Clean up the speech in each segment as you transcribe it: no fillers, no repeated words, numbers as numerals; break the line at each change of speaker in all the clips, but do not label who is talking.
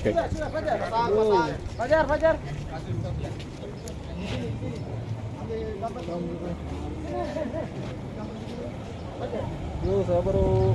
Oke.
Fajar, Fajar.
Yo, saya baru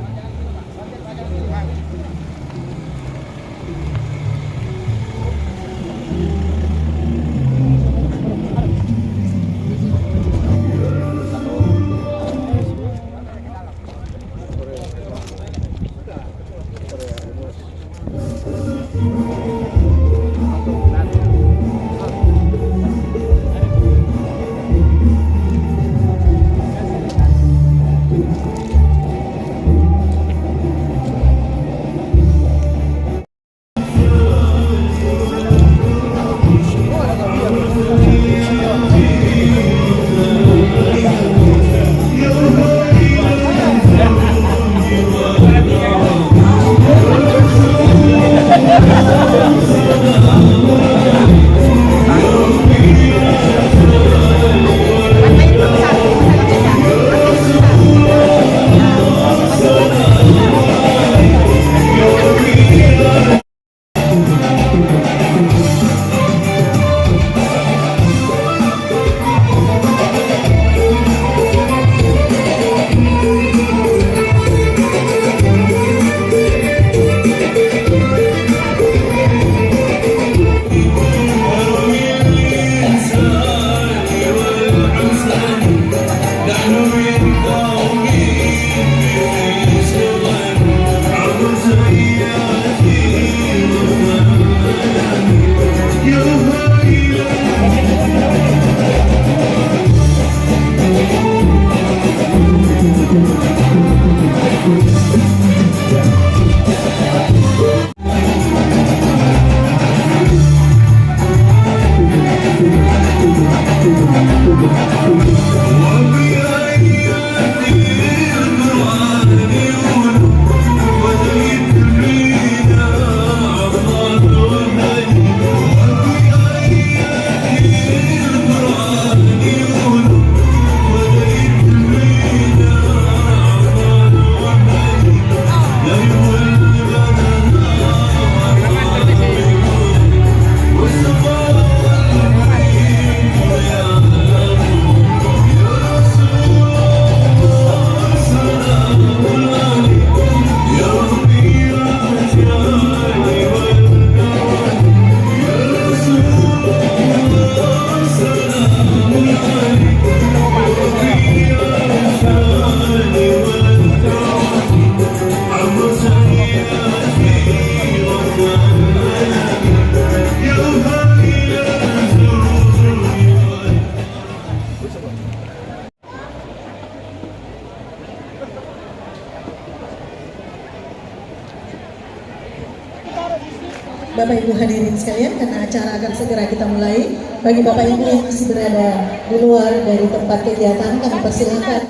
Bapak Ibu hadirin sekalian, karena acara akan segera kita mulai. Bagi Bapak Ibu yang masih berada di luar dari tempat kegiatan, kami persilakan.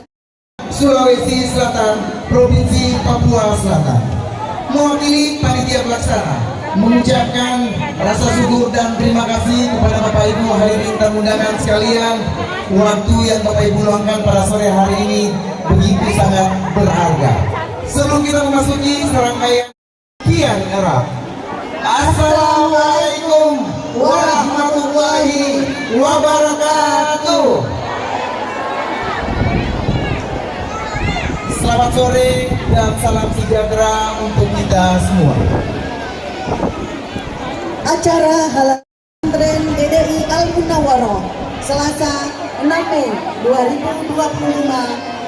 Sulawesi Selatan, Provinsi Papua Selatan, mewakili panitia pelaksana mengucapkan rasa syukur dan terima kasih kepada Bapak Ibu hadirin tamu undangan sekalian. Waktu yang Bapak Ibu luangkan pada sore hari ini begitu sangat berharga. Sebelum kita memasuki serangkaian kian Arab, Assalamualaikum warahmatullahi wabarakatuh. Selamat sore dan salam sejahtera untuk kita semua.
Acara halal pesantren DDI Al Munawwaroh Selasa 6 Mei 2025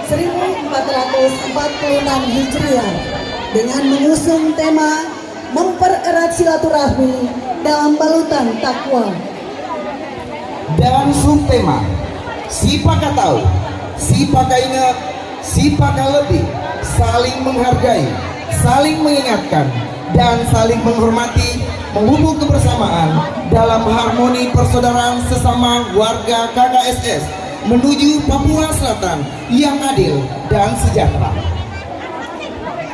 1446 Hijriah dengan mengusung tema mempererat silaturahmi dalam balutan takwa.
Dan subtema Sipaka tahu, Sipaka ingat, Sipaka lebih, saling menghargai, saling mengingatkan, dan saling menghormati, menghubung kebersamaan dalam harmoni persaudaraan sesama warga KKSS menuju Papua Selatan yang adil dan sejahtera.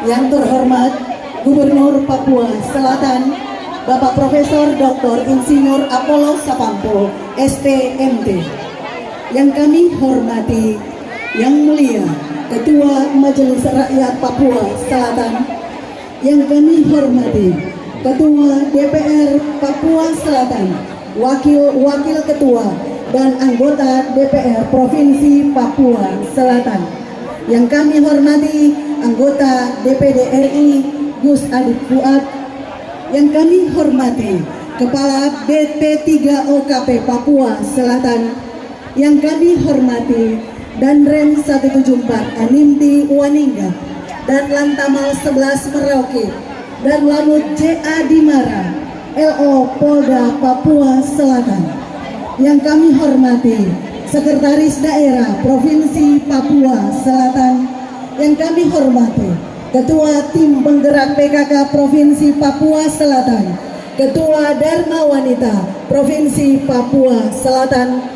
Yang terhormat Gubernur Papua Selatan Bapak Profesor Dr. Insinyur Apollo Sapampo STMT. Yang kami hormati Yang Mulia Ketua Majelis Rakyat Papua Selatan. Yang kami hormati Ketua DPR Papua Selatan, Wakil Ketua, dan anggota DPR Provinsi Papua Selatan. Yang kami hormati anggota DPD RI Gus Adib Fuad. Yang kami hormati Kepala BP3 OKP Papua Selatan. Yang kami hormati Danrem 174 Animti Waningga dan Lantamal 11 Merauke dan Lanut JA Dimara LO Polda Papua Selatan. Yang kami hormati Sekretaris Daerah Provinsi Papua Selatan. Yang kami hormati Ketua Tim Penggerak PKK Provinsi Papua Selatan, Ketua Dharma Wanita Provinsi Papua Selatan.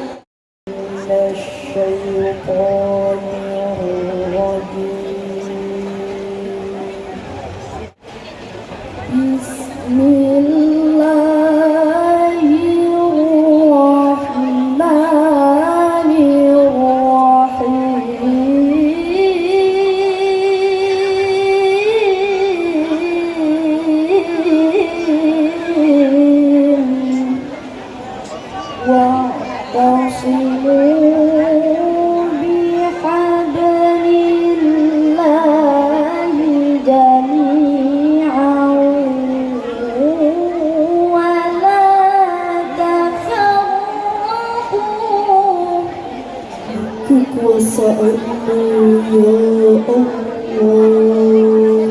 Kekuasaan-Mu ya Allah,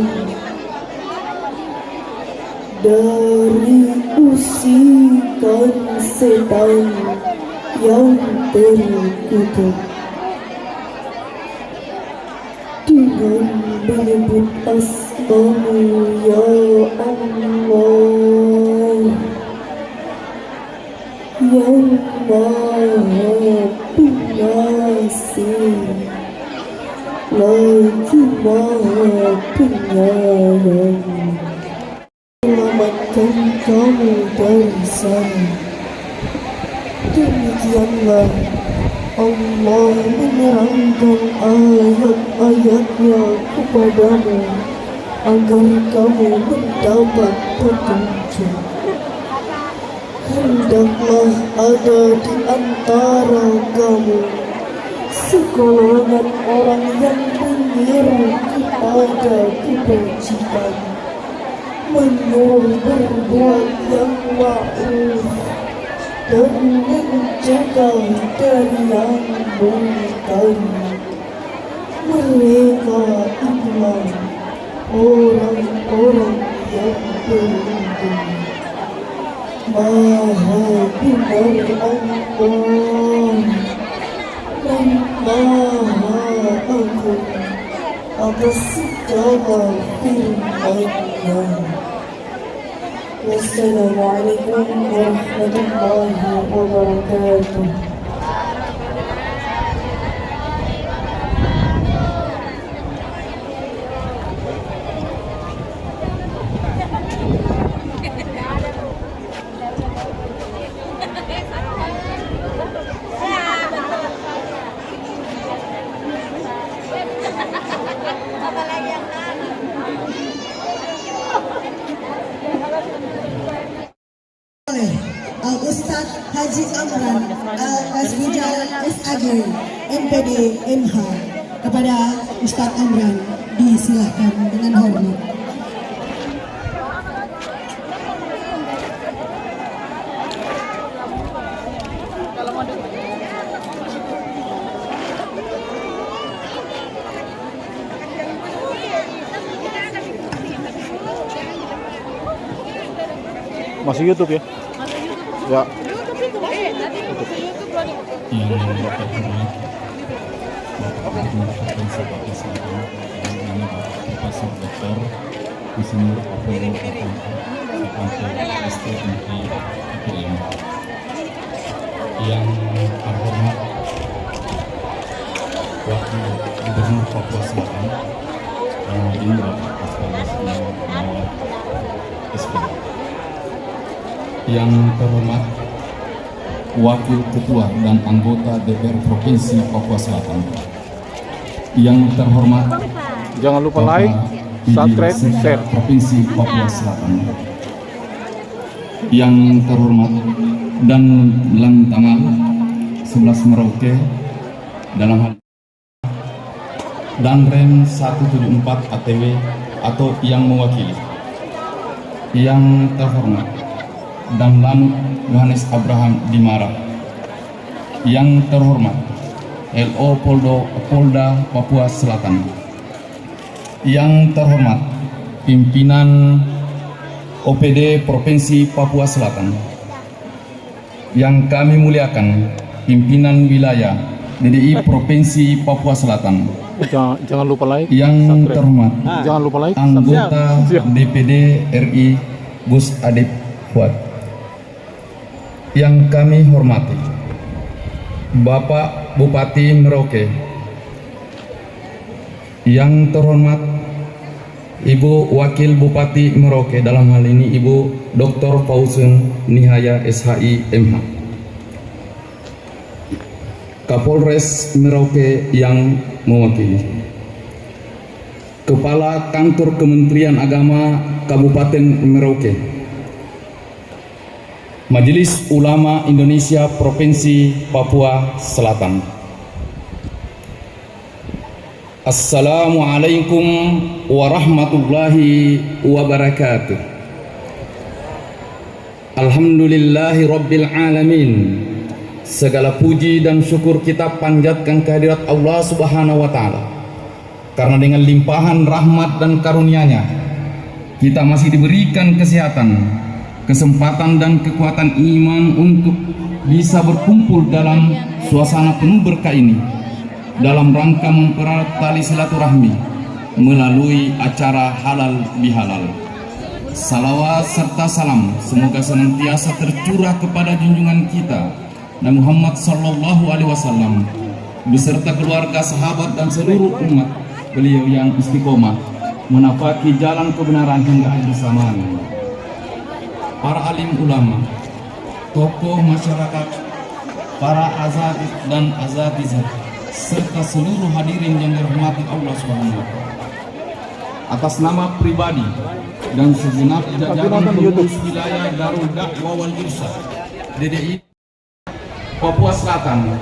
dari usikan setan yang terkutuk, dengan menyebut asma-Mu ya Allah, yang Maha Pengasih lagi Maha Penyayang. Selamatkan kami dari sana. Demikianlah Allah menerangkan ayat-ayatnya kepadamu agar kamu mendapat petunjuk. Hendaklah ada di antara kamu segolongan orang yang menyeru kepada kebajikan, menyuruh berbuat yang ma'ruf dan mencegah dari yang munkar. Mereka itulah orang-orang yang beruntung. Maha benar Allah dan Maha Agung atas segala firman-Nya. Wassalamualaikum warahmatullahi wabarakatuh. Al-Ustadz Haji Amran Al-Kaswijal SAG MPD MH. Kepada Ustadz Amran disilahkan dengan hormat.
Masih YouTube ya? Ya.
Yang dapat hormat Bapak Gubernur Provinsi Papua Selatan dan ini Bapak Profesor Dr. Insinyur Apollo STMI IPM. Yang terhormat Wakil Gubernur Papua Selatan dan ini Bapak Asparas Muhammad SPD. Yang terhormat Wakil Ketua dan anggota DPR Provinsi Papua Selatan. Yang terhormat
Jangan lupa like, subscribe, share.
Provinsi Papua Selatan. yang terhormat dan Lantamal 11 Merauke dalam hal dan Rem 174 ATW atau yang mewakili, yang terhormat dan Lanut Yohanes Abraham Dimara, yang terhormat LO Polda Papua Selatan, yang terhormat pimpinan OPD Provinsi Papua Selatan, yang kami muliakan pimpinan wilayah DDI Provinsi Papua Selatan,
Jangan lupa like.
yang terhormat
Jangan lupa like.
anggota DPD RI Gus Adip Fuad, yang kami hormati Bapak Bupati Merauke, yang terhormat Ibu Wakil Bupati Merauke, dalam hal ini Ibu Dr. Fausun Nihaya SHI MH, Kapolres Merauke yang mewakili, Kepala Kantor Kementerian Agama Kabupaten Merauke, Majelis Ulama Indonesia Provinsi Papua Selatan. Assalamualaikum warahmatullahi wabarakatuh. Alhamdulillahi rabbil alamin. Segala puji dan syukur kita panjatkan kehadirat Allah Subhanahu wa taala, karena dengan limpahan rahmat dan karunia-Nya kita masih diberikan kesehatan, kesempatan dan kekuatan iman untuk bisa berkumpul dalam suasana penuh berkah ini dalam rangka mempererat tali silaturahmi melalui acara halal bihalal. Salawat serta salam semoga senantiasa tercurah kepada junjungan kita Nabi Muhammad Sallallahu Alaihi Wasallam beserta keluarga, sahabat dan seluruh umat beliau yang istiqomah menapaki jalan kebenaran hingga akhir zaman. Para alim ulama, tokoh masyarakat, para azadis dan azadizat, serta seluruh hadirin yang dirahmati Allah Subhanahu wa taala. Atas nama pribadi dan segenap jajaran pengurus wilayah Darul Dakwah wal Irsyad DDI Papua Selatan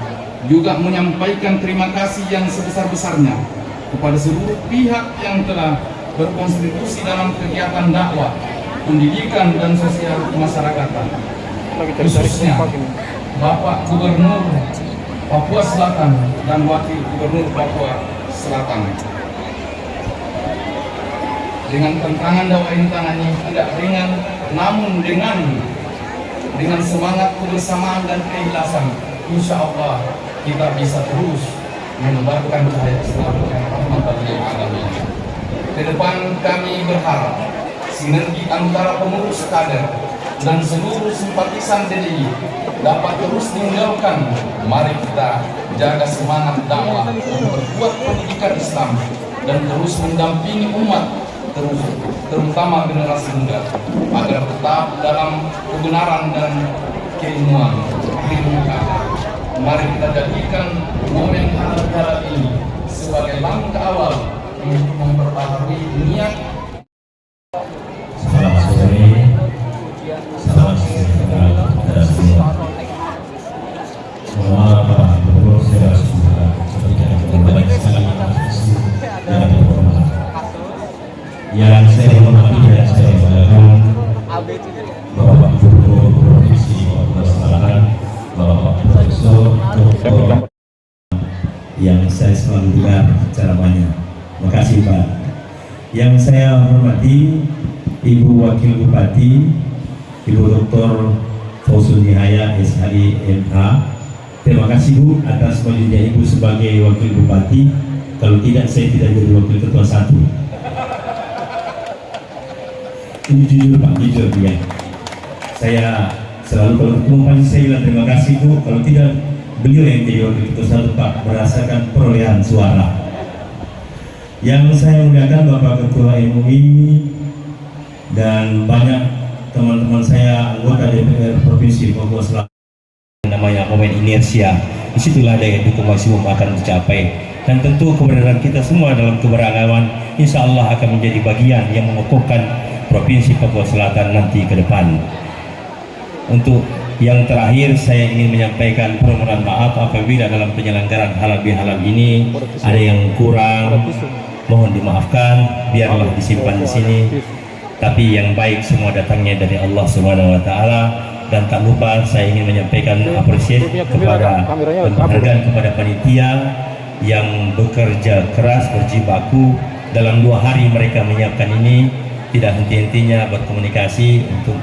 juga menyampaikan terima kasih yang sebesar-besarnya kepada seluruh pihak yang telah berkontribusi dalam kegiatan dakwah, pendidikan dan sosial kemasyarakatan, khususnya Bapak Gubernur Papua Selatan dan Wakil Gubernur Papua Selatan. Dengan tantangan dakwah ini tidak ringan, namun dengan semangat kebersamaan dan keikhlasan, insya Allah kita bisa terus menebarkan cahaya Islam yang rahmatan lil alamin. Ke depan kami berharap sinergi antara pengurus kader dan seluruh simpatisan DDI dapat terus ditinggalkan. Mari kita jaga semangat dakwah, memperkuat pendidikan Islam dan terus mendampingi umat, terutama generasi muda, agar tetap dalam kebenaran dan keilmuan. Mari kita jadikan momen halal ini sebagai langkah awal untuk memperbaharui niat.
Salam sore, salam sejahtera kepada semua. Mohon maaf Pak Gubernur, saya sudah seperti yang banyak sekali yang terhormat. Yang saya hormati dan saya banggakan Bapak Gubernur Provinsi Papua Selatan, Bapak Profesor Dr. yang saya selalu dengar ceramahnya. Terima kasih Pak. Yang saya hormati Ibu Wakil Bupati, Ibu Dr. Fausun Nihaya SHI MH. Terima kasih Bu atas majunya Ibu sebagai Wakil Bupati. Kalau tidak, saya tidak jadi Wakil Ketua 1. Ini jujur Pak, jujur ya. Saya selalu kalau ketemu pasti saya bilang terima kasih Bu. Kalau tidak, beliau yang jadi Wakil Ketua 1 Pak, merasakan perolehan suara. Yang saya muliakan Bapak Ketua MUI dan banyak teman-teman saya anggota DPR Provinsi Papua Selatan. Namanya momen inersia, disitulah daya dukung maksimum akan tercapai, dan tentu keberadaan kita semua dalam keberagaman insya Allah akan menjadi bagian yang mengukuhkan Provinsi Papua Selatan nanti ke depan. Untuk yang terakhir saya ingin menyampaikan permohonan maaf apabila dalam penyelenggaraan halal bihalal ini ada yang kurang, mohon dimaafkan, biarlah disimpan di sini. Tapi yang baik semua datangnya dari Allah Subhanahu wa taala. Dan tak lupa saya ingin menyampaikan apresiasi kepada dan penghargaan kepada panitia yang bekerja keras, berjibaku dalam 2 hari mereka menyiapkan ini, tidak henti-hentinya berkomunikasi untuk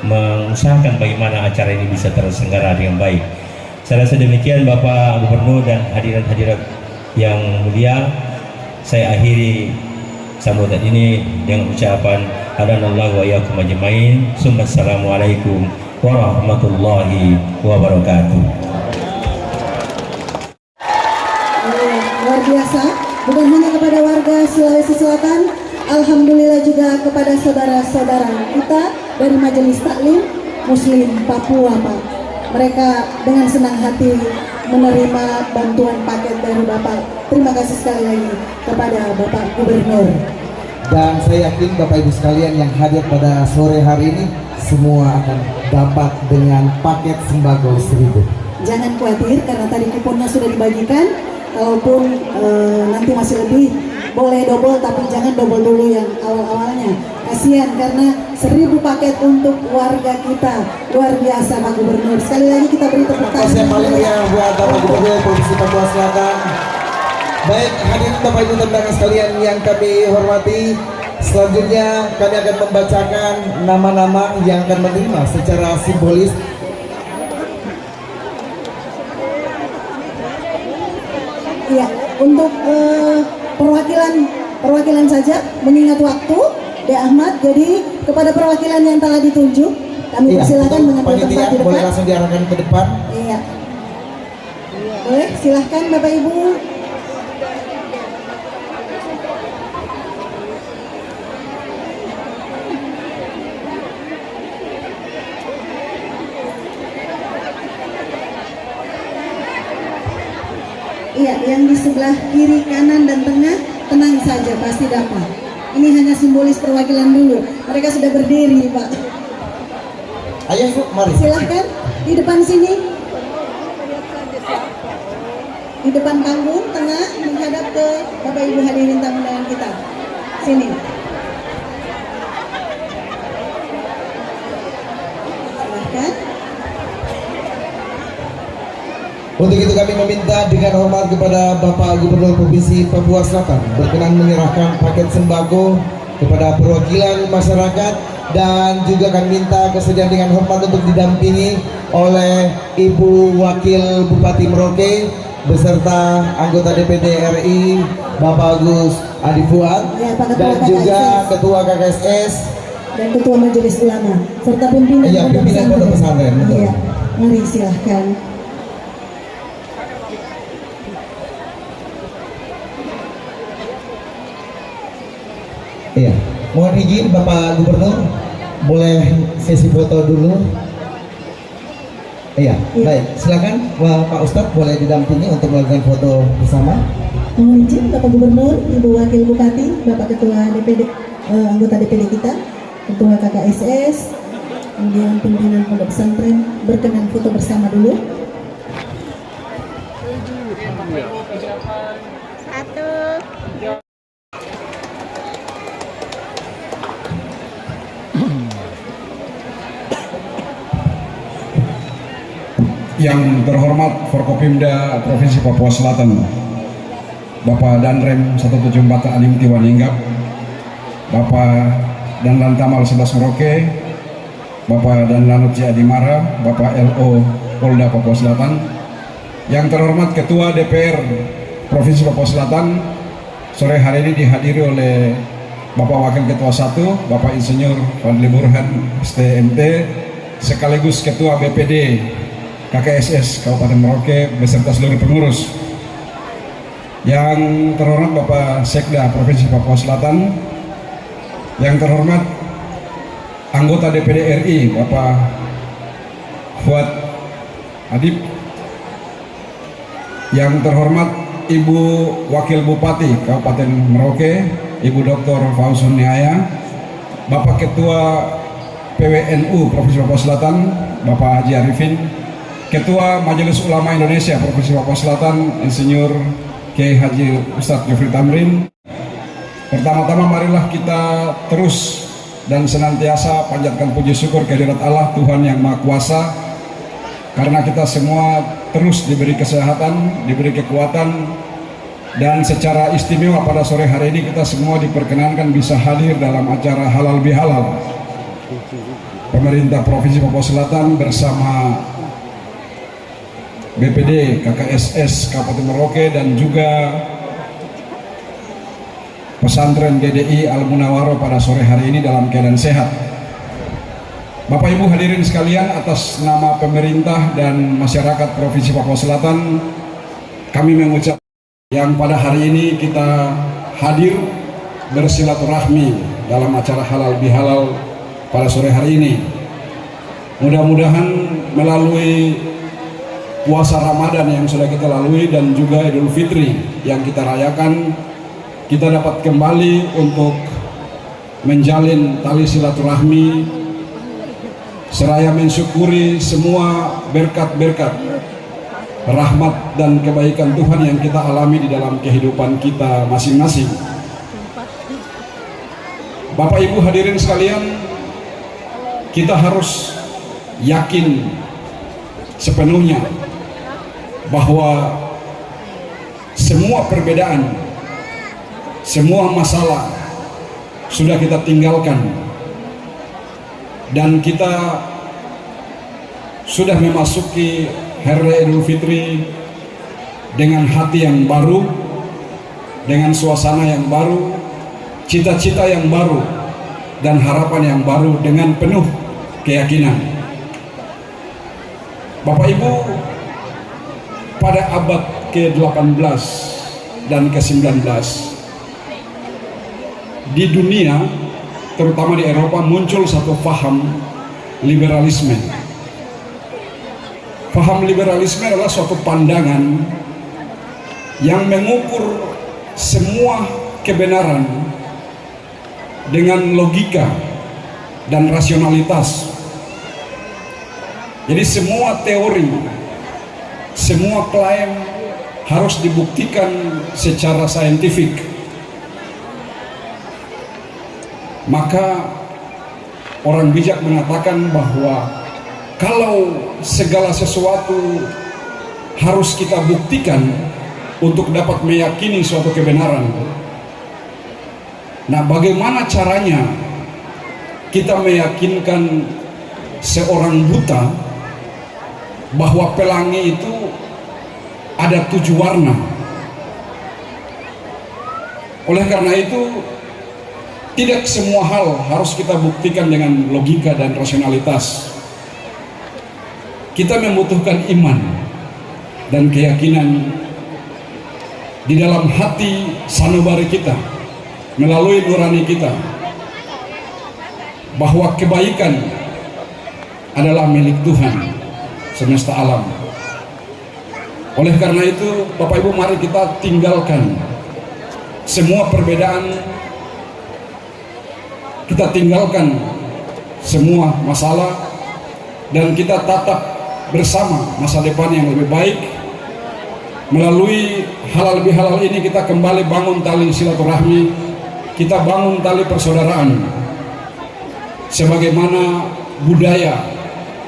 mengusahakan bagaimana acara ini bisa terselenggara dengan baik. Saya rasa demikian Bapak Gubernur dan hadirat-hadirat yang mulia. Saya akhiri sambutan ini dengan ucapan hadanallahu wa iyyakum ajmain. Assalamualaikum warahmatullahi wabarakatuh.
Luar biasa, bukan hanya kepada warga Sulawesi Selatan, alhamdulillah juga kepada saudara-saudara kita dari Majelis Taklim Muslim Papua, Pak. Mereka dengan senang hati menerima bantuan paket dari Bapak. Terima kasih sekali lagi kepada Bapak Gubernur.
Dan saya yakin Bapak Ibu sekalian yang hadir pada sore hari ini semua akan dapat dengan paket sembako 1000.
Jangan khawatir karena tadi kuponnya sudah dibagikan. Kalaupun nanti masih lebih, boleh double, tapi jangan double dulu yang awal-awalnya. Kasihan karena 1000 paket untuk warga kita. Luar biasa Pak Gubernur. Sekali lagi kita beri tepuk tangan.
Terima kasih paling meriah buat Bapak Gubernur Provinsi Papua Selatan. Baik, hadirin Bapak Ibu teman sekalian yang kami hormati, selanjutnya kami akan membacakan nama-nama yang akan menerima secara simbolis.
Iya, untuk perwakilan saja, mengingat waktu, De Ahmad. Jadi kepada perwakilan yang telah ditunjuk, kami persilakan mengambil tempat di depan.
Boleh langsung diarahkan ke depan.
Iya, boleh, silahkan Bapak Ibu. Iya, yang di sebelah kiri, kanan, dan tengah tenang saja, pasti dapat. Ini hanya simbolis perwakilan dulu. Mereka sudah berdiri, Pak.
Ayo, mari.
Silahkan di depan sini. Di depan panggung, tengah, menghadap ke Bapak Ibu hadirin tamu undangan kita. Sini. Silahkan.
Untuk itu kami meminta dengan hormat kepada Bapak Gubernur Provinsi Papua Selatan berkenan menyerahkan paket sembako kepada perwakilan masyarakat, dan juga kami minta kesediaan dengan hormat untuk didampingi oleh Ibu Wakil Bupati Merauke beserta anggota DPD RI Bapak Agus Adi Fuad,
Ya, Pak Ketua
dan juga
KKSS.
Ketua KKSS
Dan Ketua Majelis Ulama serta pimpinan
Iya, pimpinan pondok pesantren, betul.
Iya, mari silahkan.
Iya, mohon izin Bapak Gubernur, boleh sesi foto dulu. Iya, baik, silakan Pak Ustadz boleh didampingi untuk melakukan foto bersama.
Mohon izin Bapak Gubernur, Ibu Wakil Bupati, Bapak Ketua DPD, anggota DPD kita, Ketua KKSS, kemudian pimpinan pondok pesantren, berkenan foto bersama dulu.
Yang terhormat Forkopimda Provinsi Papua Selatan, Bapak Danrem 174 Alim Tiwaninggap, Bapak Danlan Tamal 11 Merauke, Bapak Danlanut Adimara, Bapak LO Polda Papua Selatan, yang terhormat Ketua DPR Provinsi Papua Selatan, sore hari ini dihadiri oleh Bapak Wakil Ketua 1, Bapak Insinyur Fadli Burhan STMT, sekaligus Ketua BPD KKSS Kabupaten Merauke beserta seluruh pengurus. Yang terhormat Bapak Sekda Provinsi Papua Selatan, yang terhormat anggota DPD RI Bapak Fuad Adib, yang terhormat Ibu Wakil Bupati PWNU Provinsi Papua Selatan Bapak Haji Arifin, Ketua Majelis Ulama Indonesia Provinsi Papua Selatan Insinyur Kiai Haji Ustadz Jufri Tamrin. Pertama-tama marilah kita terus dan senantiasa panjatkan puji syukur kehadirat Allah Tuhan yang Maha Kuasa, karena kita semua terus diberi kesehatan, diberi kekuatan, dan secara istimewa pada sore hari ini kita semua diperkenankan bisa hadir dalam acara Halal Bihalal. Pemerintah Provinsi Papua Selatan bersama BPD KKSS Kabupaten Merauke dan juga pesantren GDI Al Munawwaroh pada sore hari ini dalam keadaan sehat. Bapak Ibu hadirin sekalian, atas nama pemerintah dan masyarakat Provinsi Papua Selatan, kami mengucap yang pada hari ini kita hadir bersilaturahmi dalam acara Halal Bihalal pada sore hari ini. Mudah-mudahan melalui puasa Ramadan yang sudah kita lalui dan juga Idul Fitri yang kita rayakan, kita dapat kembali untuk menjalin tali silaturahmi seraya mensyukuri semua berkat-berkat rahmat dan kebaikan Tuhan yang kita alami di dalam kehidupan kita masing-masing. Bapak Ibu hadirin sekalian, kita harus yakin sepenuhnya bahwa semua perbedaan, semua masalah sudah kita tinggalkan, dan kita sudah memasuki Hari Raya Idul Fitri dengan hati yang baru, dengan suasana yang baru, cita-cita yang baru, dan harapan yang baru dengan penuh keyakinan. Bapak Ibu, pada abad ke-18 dan ke-19 di dunia, terutama di Eropa, muncul satu paham liberalisme. Paham liberalisme adalah suatu pandangan yang mengukur semua kebenaran dengan logika dan rasionalitas. Jadi semua teori, semua klaim harus dibuktikan secara saintifik. Maka orang bijak mengatakan bahwa kalau segala sesuatu harus kita buktikan untuk dapat meyakini suatu kebenaran, nah bagaimana caranya kita meyakinkan seorang buta bahwa pelangi itu ada 7 warna? Oleh karena itu, tidak semua hal harus kita buktikan dengan logika dan rasionalitas. Kita membutuhkan iman dan keyakinan di dalam hati sanubari kita, melalui nurani kita, bahwa kebaikan adalah milik Tuhan semesta alam. Oleh karena itu, Bapak Ibu, mari kita tinggalkan semua perbedaan, kita tinggalkan semua masalah, dan kita tatap bersama masa depan yang lebih baik. Melalui halal bihalal ini kita kembali bangun tali silaturahmi, kita bangun tali persaudaraan sebagaimana budaya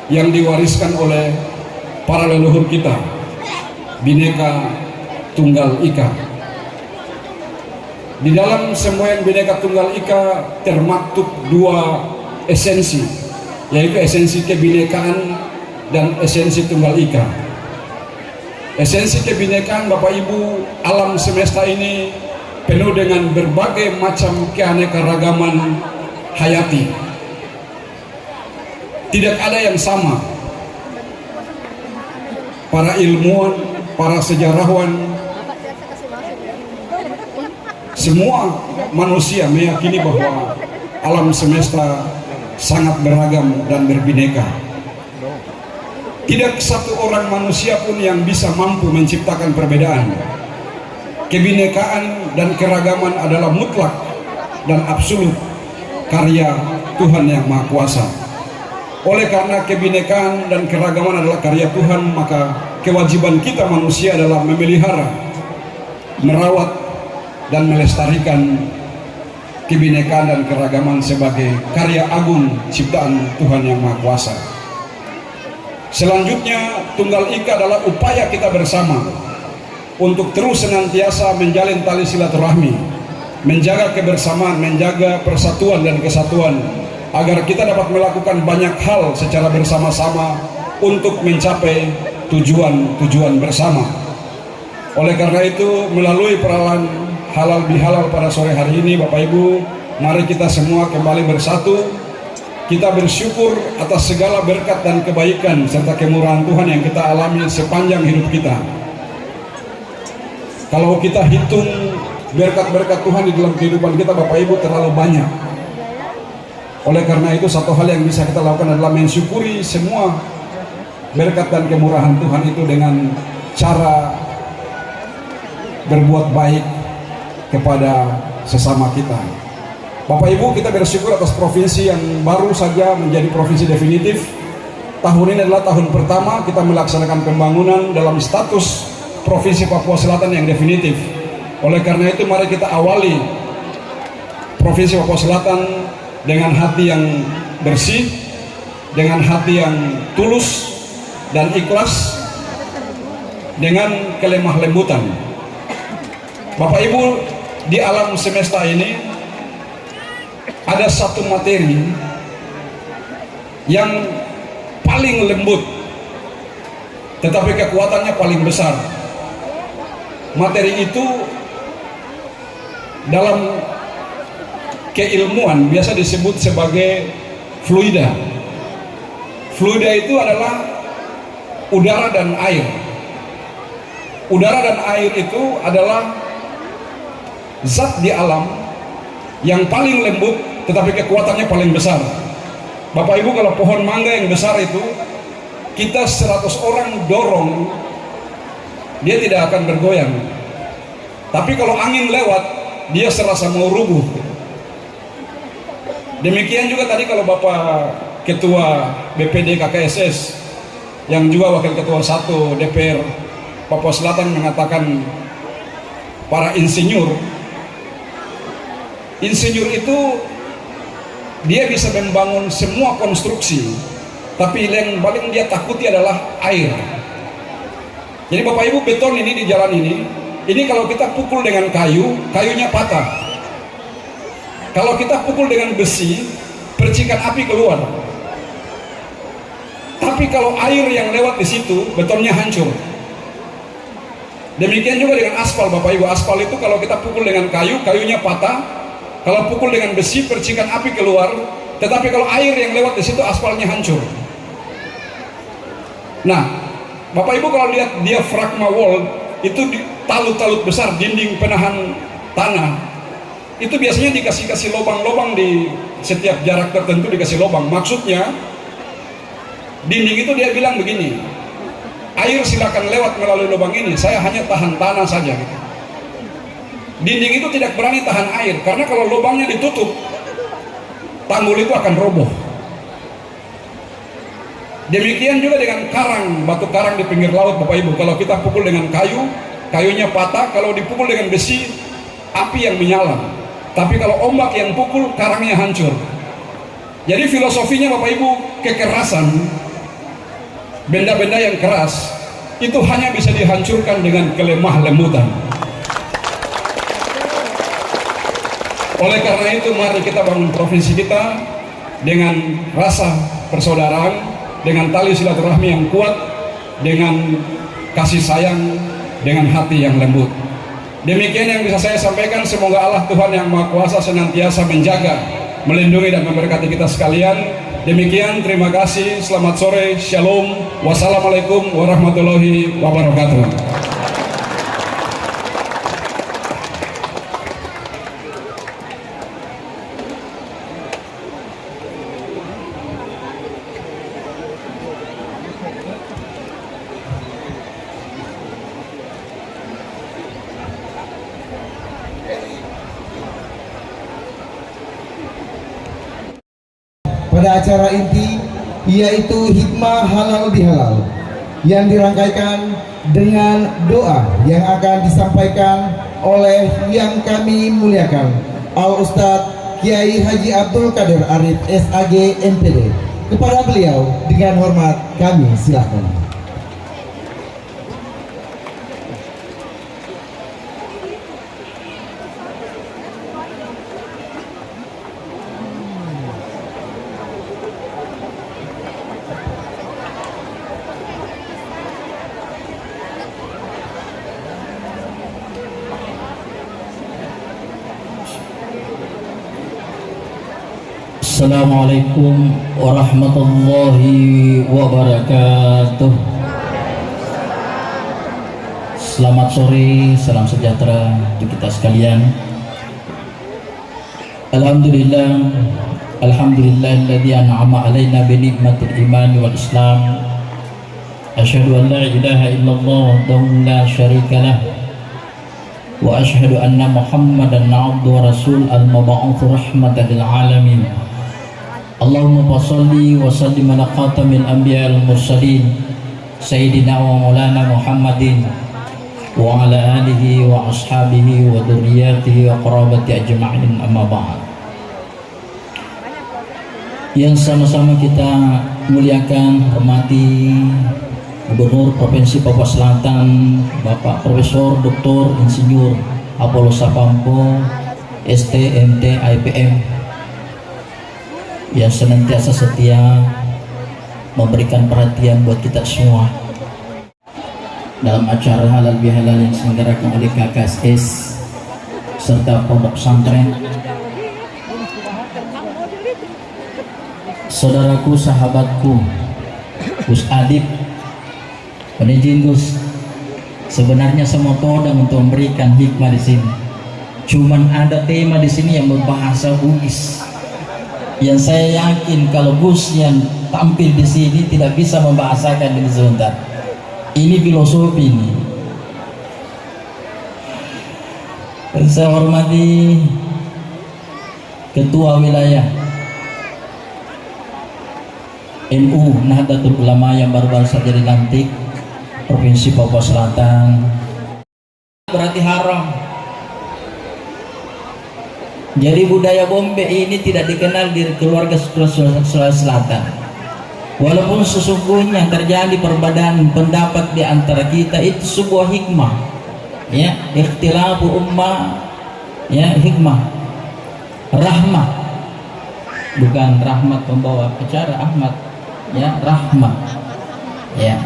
yang diwariskan oleh para leluhur kita, Bhinneka Tunggal Ika. Di dalam semboyan Bhinneka Tunggal Ika termaktub 2 esensi, yaitu esensi kebinekaan dan esensi Tunggal Ika. Esensi kebinekaan, Bapak Ibu, alam semesta ini penuh dengan berbagai macam keanekaragaman hayati. Tidak ada yang sama. Para ilmuwan, para sejarawan, semua manusia meyakini bahwa alam semesta sangat beragam dan berbineka. Tidak satu orang manusia pun yang bisa mampu menciptakan perbedaan. Kebinekaan dan keragaman adalah mutlak dan absolut karya Tuhan yang Maha Kuasa. Oleh karena kebinekaan dan keragaman adalah karya Tuhan, maka kewajiban kita manusia adalah memelihara, merawat, dan melestarikan kebinekaan dan keragaman sebagai karya agung ciptaan Tuhan Yang Maha Kuasa. Selanjutnya, Tunggal Ika adalah upaya kita bersama untuk terus senantiasa menjalin tali silaturahmi, menjaga kebersamaan, menjaga persatuan dan kesatuan, agar kita dapat melakukan banyak hal secara bersama-sama untuk mencapai tujuan-tujuan bersama. Oleh karena itu, melalui peralahan halal bihalal pada sore hari ini, Bapak Ibu, mari kita semua kembali bersatu. Kita bersyukur atas segala berkat dan kebaikan serta kemurahan Tuhan yang kita alami sepanjang hidup kita. Kalau kita hitung berkat-berkat Tuhan di dalam kehidupan kita, Bapak Ibu, terlalu banyak. Oleh karena itu, satu hal yang bisa kita lakukan adalah mensyukuri semua berkat dan kemurahan Tuhan itu dengan cara berbuat baik kepada sesama kita. Bapak Ibu, kita bersyukur atas provinsi yang baru saja menjadi provinsi definitif. Tahun ini adalah tahun pertama kita melaksanakan pembangunan dalam status Provinsi Papua Selatan yang definitif. Oleh karena itu, mari kita awali Provinsi Papua Selatan dengan hati yang bersih, dengan hati yang tulus dan ikhlas, dengan kelemah lembutan. Bapak Ibu, di alam semesta ini ada satu materi yang paling lembut tetapi kekuatannya paling besar. Materi itu dalam keilmuan biasa disebut sebagai fluida. Fluida itu adalah udara dan air. Udara dan air itu adalah zat di alam yang paling lembut tetapi kekuatannya paling besar. Bapak Ibu, kalau pohon mangga yang besar itu kita 100 orang dorong, dia tidak akan bergoyang. Tapi kalau angin lewat, dia serasa mau rubuh. Demikian juga tadi kalau Bapak Ketua BPD KKSS yang juga Wakil Ketua 1 DPR Papua Selatan mengatakan para insinyur itu dia bisa membangun semua konstruksi, tapi yang paling dia takuti adalah air. Jadi Bapak Ibu, beton ini di jalan ini kalau kita pukul dengan kayu, kayunya patah. Kalau kita pukul dengan besi, percikan api keluar. Tapi kalau air yang lewat di situ, betonnya hancur. Demikian juga dengan aspal, Bapak Ibu. Aspal itu kalau kita pukul dengan kayu, kayunya patah. Kalau pukul dengan besi, percikan api keluar. Tetapi kalau air yang lewat di situ, aspalnya hancur. Nah, Bapak Ibu kalau lihat diafragma wall, itu talut-talut besar, dinding penahan tanah, itu biasanya dikasih lubang-lubang di setiap jarak tertentu, dikasih lubang. Maksudnya, dinding itu dia bilang begini, air silakan lewat melalui lubang ini, saya hanya tahan tanah saja gitu. Dinding itu tidak berani tahan air, karena kalau lubangnya ditutup, tanggul itu akan roboh. Demikian juga dengan karang, batu karang di pinggir laut, Bapak Ibu. Kalau kita pukul dengan kayu, kayunya patah. Kalau dipukul dengan besi, api yang menyala. Tapi kalau ombak yang pukul, karangnya hancur. Jadi filosofinya Bapak Ibu, kekerasan, benda-benda yang keras, itu hanya bisa dihancurkan dengan kelemah lembutan. Oleh karena itu, mari kita bangun provinsi kita dengan rasa persaudaraan, dengan tali silaturahmi yang kuat, dengan kasih sayang, dengan hati yang lembut. Demikian yang bisa saya sampaikan. Semoga Allah Tuhan Yang Maha Kuasa senantiasa menjaga, melindungi dan memberkati kita sekalian. Demikian, terima kasih, selamat sore, shalom, wassalamualaikum warahmatullahi wabarakatuh.
Pada acara inti yaitu hikmah halal bihalal, yang dirangkaikan dengan doa yang akan disampaikan oleh yang kami muliakan Al Ustadz Kiai Haji Abdul Qadir Arif SAG MPD. Kepada beliau dengan hormat kami silakan.
Assalamualaikum warahmatullahi wabarakatuh. Selamat sore, salam sejahtera untuk kita sekalian. Alhamdulillahilladzi an'ama alaina bi ni'matil iman wal islam. Asyhadu an la ilaha illallah wahdahu la syarikalah wa asyhadu anna Muhammadan abduhu wa rasul al-mab'uts rahmatan lil alamin. Allahumma salli wa sallim ala khatamil anbiya wal mursalin sayyidina wa maulana Muhammadin wa ala alihi wa ashabihi wa dzurriyyatihi wa qarabati ajma'in, amma ba'd. Yang sama-sama kita muliakan, hormati Gubernur Provinsi Papua Selatan Bapak Profesor Dr. Insinyur Apollo Sapampo STMT IPM, yang senantiasa setia memberikan perhatian buat kita semua dalam acara halal bihalal yang diselenggarakan oleh KKSS serta pondok pesantren. Saudaraku, sahabatku, Gus Adib, penizin Gus, sebenarnya semua todang untuk memberikan hikmah di sini. Cuman ada tema di sini yang berbahasa Bugis, yang saya yakin kalau Gus yang tampil di sini tidak bisa membahasakan ini sebentar. Ini filosofi ini. Dan saya hormati Ketua Wilayah NU Nahdlatul Ulama yang baru-baru saja dilantik Provinsi Papua Selatan. Berarti haram. Jadi budaya bombe ini tidak dikenal di keluarga Sulawesi Selatan. Walaupun sesungguhnya terjadi perbedaan pendapat di antara kita, itu sebuah hikmah. Ya, ikhtilafu ummah, ya, hikmah. Rahmah. Bukan rahmat pembawa acara Ahmad, ya, rahmah. Ya.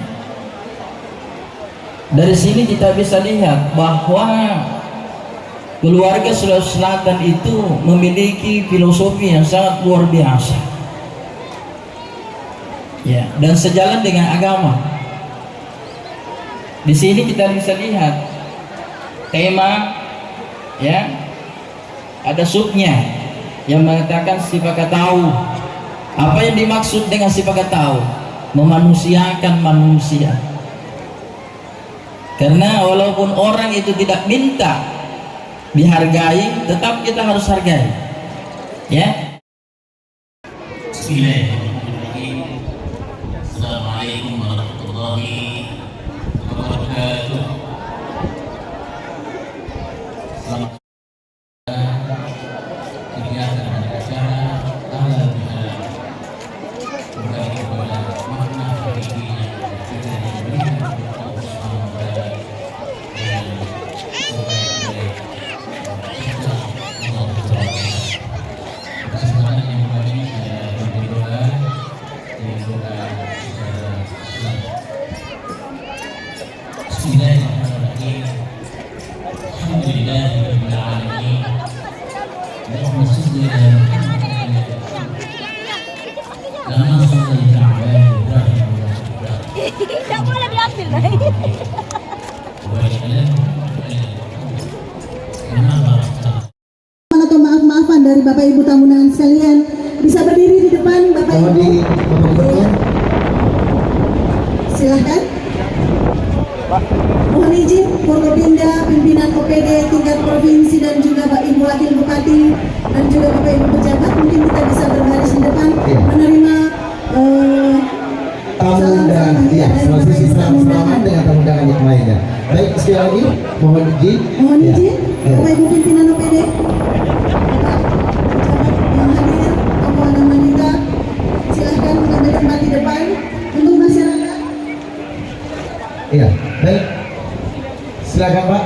Dari sini kita bisa lihat bahwa keluarga Sulawesi Selatan itu memiliki filosofi yang sangat luar biasa, ya, dan sejalan dengan agama. Di sini kita bisa lihat tema, ya, ada subnya yang mengatakan sifakat tahu. Apa yang dimaksud dengan sifakat tahu? Memanusiakan manusia. Karena walaupun orang itu tidak minta dihargai, tetap kita harus hargai, ya.
Bismillahirrahmanirrahim. Assalamualaikum warahmatullahi wabarakatuh. Selamat kegiatan acara halal bihalal kembali kepada makna hakiki yang kita diberikan oleh Allah Subhanahu wa taala dan sebaik-baik kesempatan yang kali ini saya berdoa secara Islam. Bismillahirrahmanirrahim. Alhamdulillahirabbil alamin. Allahumma shalli ala Muhammad kama shallaita ala Ibrahim
tidak boleh diambil
Atau maaf-maafan dari Bapak Ibu tamu undangan sekalian, bisa berdiri di depan Bapak Ibu. Silahkan. Mohon izin Forkopimda, pimpinan OPD tingkat provinsi dan juga Bapak Ibu Wakil Bupati dan juga Bapak Ibu pejabat, mungkin kita bisa berbaris di depan menerima
tamu dan ya, sesi salam-salaman dengan tamu undangan yang lainnya. Baik, sekali lagi mohon izin.
Mohon
Ya.
izin,
Ya.
Bapak Ibu pimpinan OPD, yang hadir, tokoh agama kita, silahkan mengambil tempat di depan untuk masyarakat.
Iya, baik. Silakan Pak,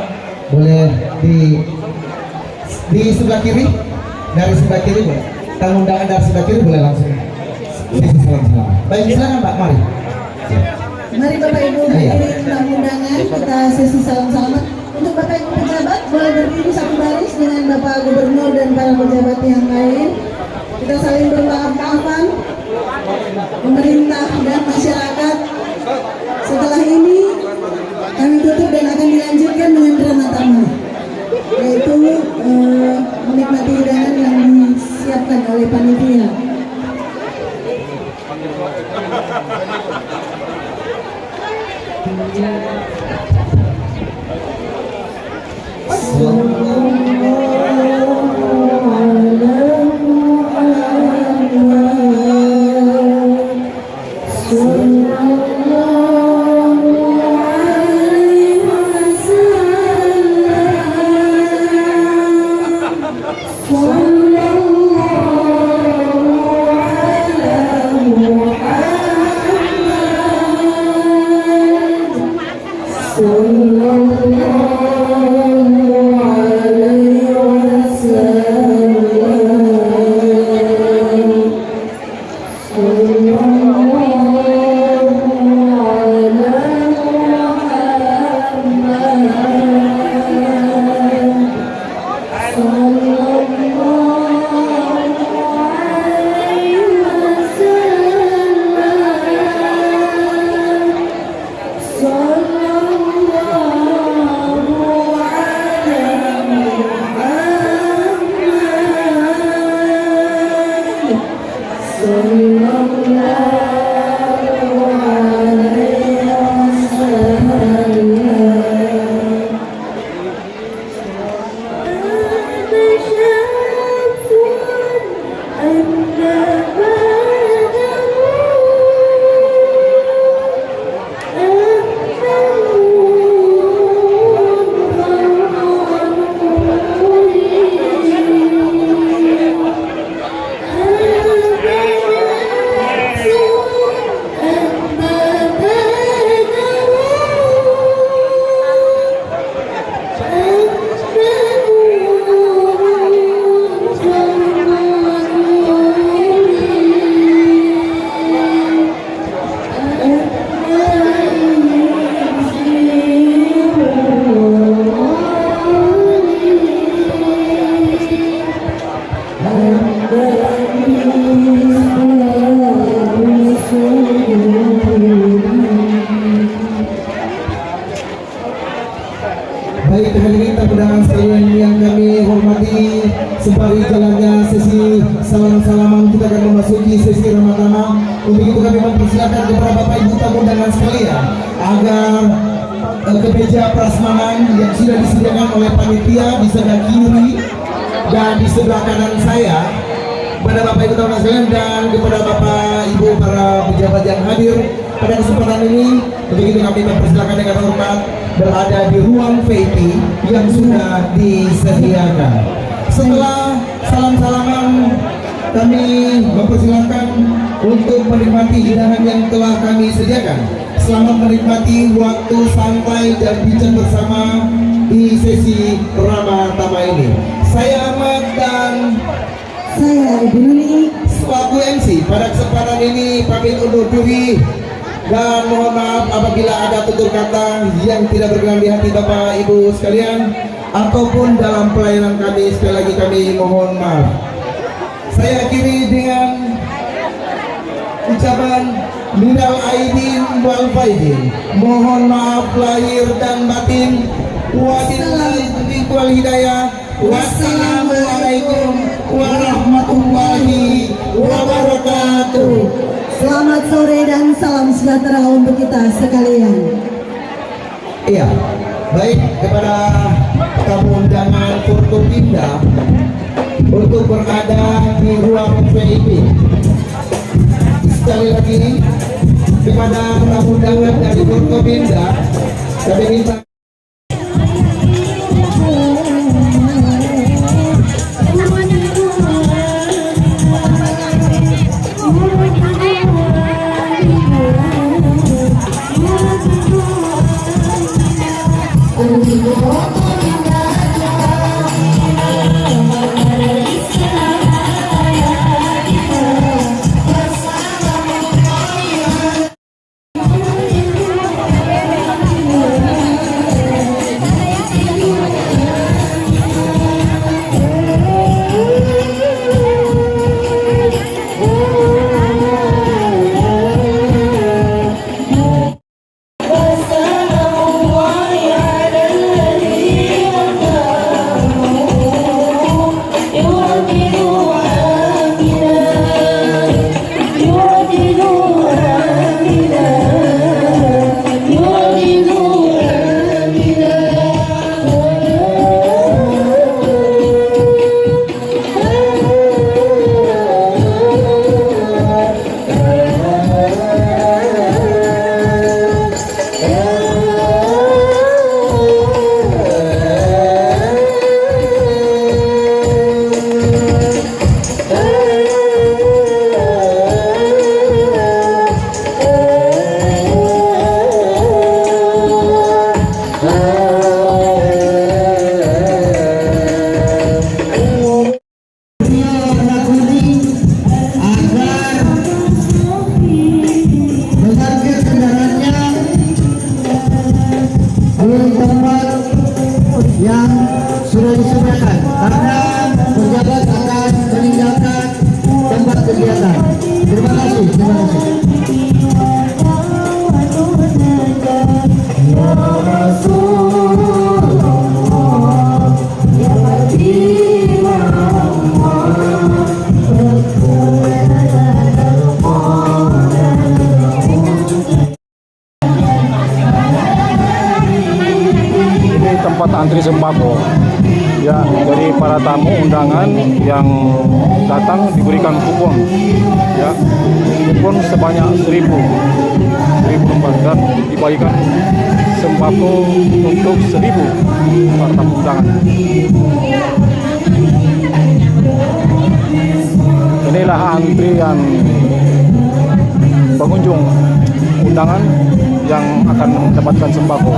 boleh di sebelah kiri, dari sebelah kiri boleh. Tamu undangan dari sebelah kiri boleh langsung. Sesi salam-salaman. Baik, silakan Pak, mari.
Mari Bapak Ibu hadirin tamu undangan, kita sesi salam-salaman. Untuk Bapak Ibu pejabat boleh berdiri satu baris dengan Bapak Gubernur dan para pejabat yang lain. Kita saling bermaaf-maafan, pemerintah dan masyarakat. Setelah ini kami tutup dan akan dilanjutkan dengan drama tamu, yaitu menikmati hidangan yang disiapkan oleh panitia.
Baik hadirin tamu undangan sekalian yang kami hormati, sembari jalannya sesi salam-salaman kita akan memasuki sesi Ramadhan. Untuk itu kami mempersilakan kepada Bapak Ibu tamu undangan sekalian agar kemeja prasmanan yang sudah disediakan oleh panitia di sebelah kiri dan di sebelah kanan saya, kepada Bapak Ibu tamu undangan sekalian dan kepada Bapak Ibu para pejabat yang hadir pada kesempatan ini. Untuk itu kami mempersilakan dengan hormat berada di ruang VIP yang sudah disediakan. Setelah salam-salaman, kami mempersilakan untuk menikmati hidangan yang telah kami sediakan. Selamat menikmati waktu santai dan bincang bersama di sesi Ramadhan ini. Saya Ahmad dan
Saya Ibu Nuni
selaku MC pada kesempatan ini pamit undur diri. Dan mohon maaf apabila ada tutur kata yang tidak berkenan di hati Bapak Ibu sekalian ataupun dalam pelayanan kami, sekali lagi kami mohon maaf. Saya akhiri dengan ucapan minal aidin wal faidin, mohon maaf lahir dan batin. Wabillahi taufiq wal hidayah. Wassalamualaikum warahmatullahi wabarakatuh.
Selamat sore dan salam sejahtera untuk kita sekalian.
Iya, baik kepada tamu undangan Forkopimda untuk berada di ruang VIP. Sekali lagi kepada tamu undangan dari Forkopimda, kami minta yang sudah disediakan karena pejabat akan meninggalkan tempat kegiatan. Terima kasih. Ya Rasulullah, ya
tempat antri sembako ya, jadi para tamu undangan yang datang diberikan kupon ya, kupon sebanyak 1000 lembar dan dibagikan sembako untuk 1000 para tamu undangan. Inilah antrian pengunjung undangan yang akan mendapatkan sembako.